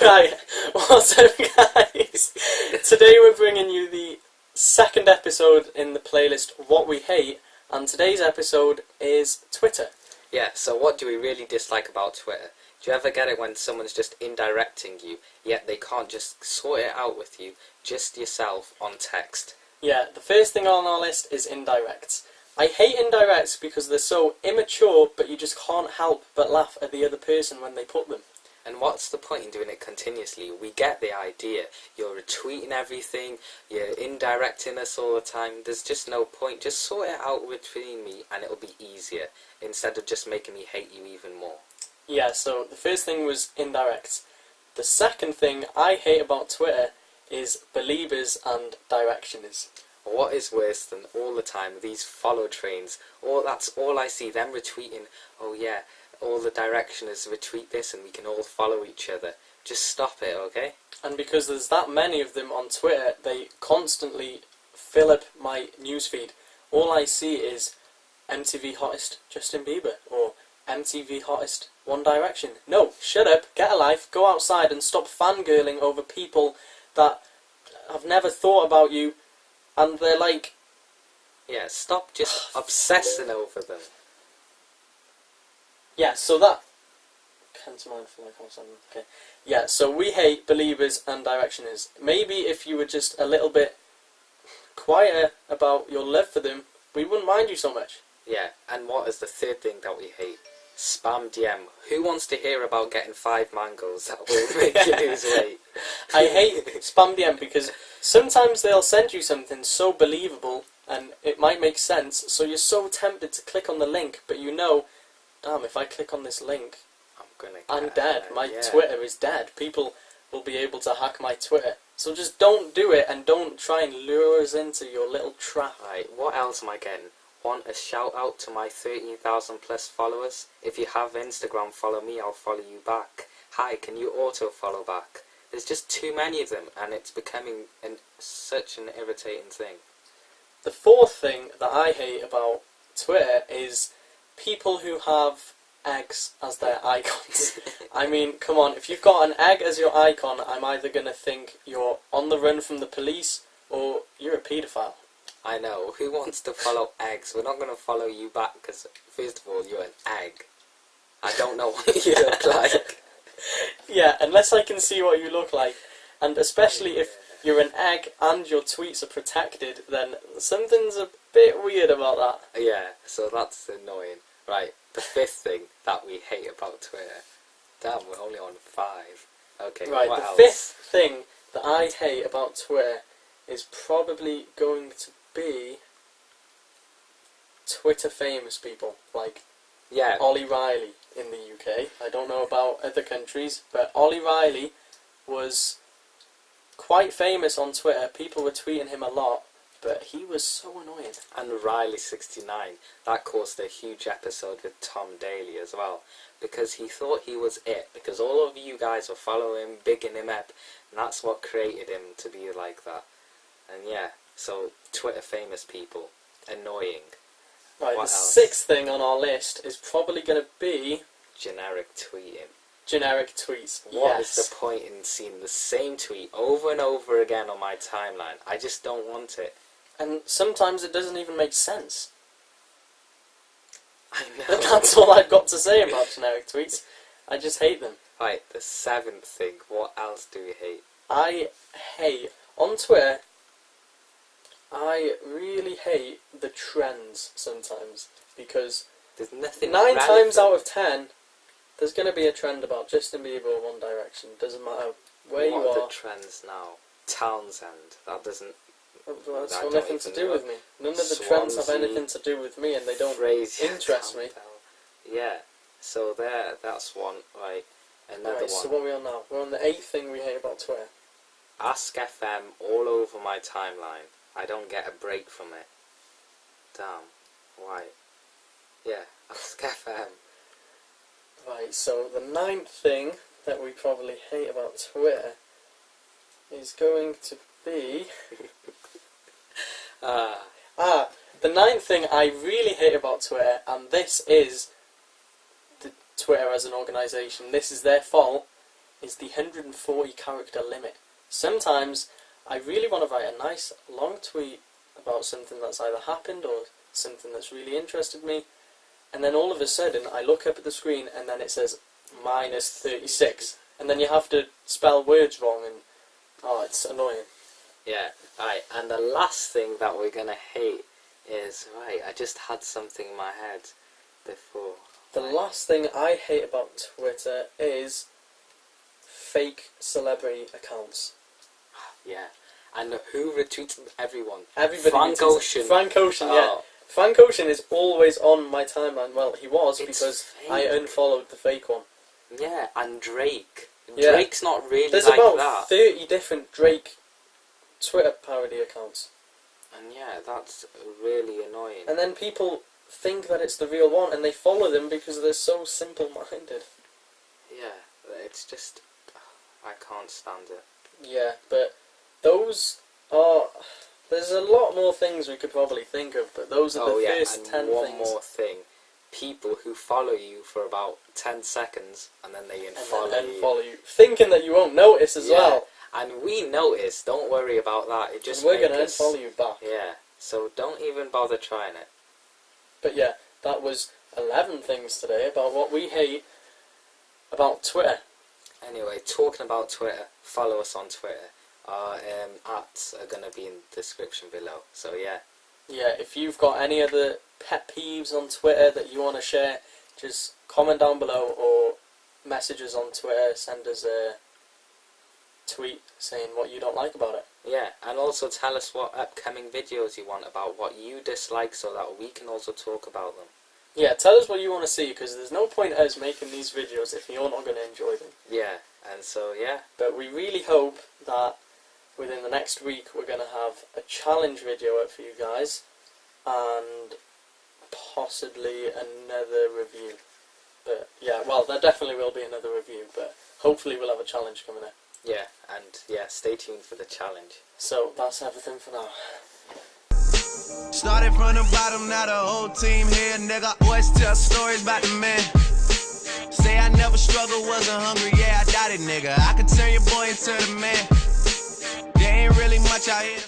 Right, what's up guys? Today we're bringing you the second episode in the playlist What We Hate, and today's episode is Twitter. Yeah, so what do we really dislike about Twitter? Do you ever get it when someone's just indirecting you, yet they can't just sort it out with you, just yourself, on text? Yeah, the first thing on our list is indirects. I hate indirects because they're so immature, but you just can't help but laugh at the other person when they put them. And what's the point in doing it continuously? We get the idea. You're retweeting everything, you're indirecting us all the time. There's just no point. Just sort it out between me and it'll be easier, instead of just making me hate you even more. Yeah, so the first thing was indirects. The second thing I hate about Twitter is believers and directioners. What is worse than all the time these follow trains? That's all I see, them retweeting, oh yeah, all the directioners retweet this and we can all follow each other. Just stop it, okay? And because there's that many of them on Twitter, they constantly fill up my newsfeed. All I see is MTV Hottest Justin Bieber or MTV Hottest One Direction. No, shut up, get a life, go outside and stop fangirling over people that have never thought about you, and they're like... Yeah, stop just obsessing over them. Yeah, so that... Okay. Yeah, so we hate believers and directioners. Maybe if you were just a little bit quieter about your love for them, we wouldn't mind you so much. Yeah, and what is the third thing that we hate? Spam DM. Who wants to hear about getting 5 mangoes that will make you lose weight? I hate spam DM because sometimes they'll send you something so believable and it might make sense, so you're so tempted to click on the link, but you know, damn, if I click on this link, I'm dead. My Twitter is dead. People will be able to hack my Twitter. So just don't do it and don't try and lure us into your little trap. Right, what else am I getting? Want a shout out to my 13,000 plus followers? If you have Instagram, follow me, I'll follow you back. Hi, can you auto follow back? There's just too many of them and it's becoming such an irritating thing. The fourth thing that I hate about Twitter is people who have eggs as their icons. I mean, come on, if you've got an egg as your icon, I'm either going to think you're on the run from the police or you're a paedophile. I know, who wants to follow eggs? We're not going to follow you back because, first of all, you're an egg. I don't know what you look like. Yeah, unless I can see what you look like. And especially if you're an egg and your tweets are protected, then something's a bit weird about that. Yeah, so that's annoying. Right, the fifth thing that we hate about Twitter. Damn, we're only on 5. Okay, right, what the else? fifth thing that I hate about Twitter is probably going to be Twitter famous people, like Ollie Riley in the UK. I don't know about other countries, but Ollie Riley was quite famous on Twitter. People were tweeting him a lot, but he was so annoying. And Riley69, that caused a huge episode with Tom Daly as well, because he thought he was it, because all of you guys were following him, bigging him up, and that's what created him to be like that. And yeah, so Twitter famous people, annoying. Right, what the else? sixth thing on our list is probably going to be... generic tweeting. Generic tweets, What is the point in seeing the same tweet over and over again on my timeline? I just don't want it. And sometimes it doesn't even make sense. I know. And that's all I've got to say about generic tweets. I just hate them. Right, the seventh thing. What else do we hate? I hate... On Twitter, I really hate the trends sometimes. Because there's nothing 9 relevant. times out of 10, there's going to be a trend about Justin Bieber or One Direction. Doesn't matter where you are. What are the trends now? Townsend. That doesn't... Well, that's got nothing to do with me. None of the trends have anything to do with me, and they don't interest me. Yeah, so that's one. Right, another one. So what are we on now? We're on the 8th thing we hate about Twitter. Ask FM all over my timeline. I don't get a break from it. Damn. Why? Yeah, Ask FM. Right, so the 9th thing that we probably hate about Twitter is going to be... the 9th thing I really hate about Twitter, and this is the Twitter as an organisation, this is their fault, is the 140 character limit. Sometimes I really want to write a nice long tweet about something that's either happened or something that's really interested me, and then all of a sudden I look up at the screen and then it says minus 36, and then you have to spell words wrong, and it's annoying. Yeah, right, and the last thing that we're gonna hate is, right, I just had something in my head before. The last thing I hate about Twitter is fake celebrity accounts. Yeah, and who retweets everyone? Everybody Frank retweets- Ocean. Frank Ocean, yeah. Oh. Frank Ocean is always on my timeline. Well, he was, It's because fake. I unfollowed the fake one. Yeah, and Drake. Yeah. Drake's not really There's like about that. 30 different Drake Twitter parody accounts. And yeah, that's really annoying. And then people think that it's the real one, and they follow them because they're so simple-minded. Yeah, it's just, I can't stand it. Yeah, but those are... There's a lot more things we could probably think of, but those are the first 10 and one things. more thing. People who follow you for about 10 seconds and then they And unfollow then you. unfollow you. Thinking that you won't notice as Yeah, well. and we notice, don't worry about that. It just We're make going to us- unfollow you back. Yeah, so don't even bother trying it. But yeah, that was 11 things today about what we hate about Twitter. Anyway, talking about Twitter, follow us on Twitter. Our ads are going to be in the description below, so yeah. Yeah, if you've got any other pet peeves on Twitter that you want to share, just comment down below or message us on Twitter, send us a tweet saying what you don't like about it. Yeah, and also tell us what upcoming videos you want about what you dislike so that we can also talk about them. Yeah, tell us what you want to see, because there's no point us making these videos if you're not going to enjoy them. Yeah, and so yeah. But we really hope that within the next week we're going to have a challenge video up for you guys, and possibly another review. But yeah, well, there definitely will be another review, but hopefully we'll have a challenge coming up. Yeah, and yeah, stay tuned for the challenge. So that's everything for now. Started from the bottom, now the whole team here, nigga. Always tell stories about the man. Say I never struggled, wasn't hungry, yeah, I doubt it, nigga. I could turn your boy into the man. There ain't really much out here.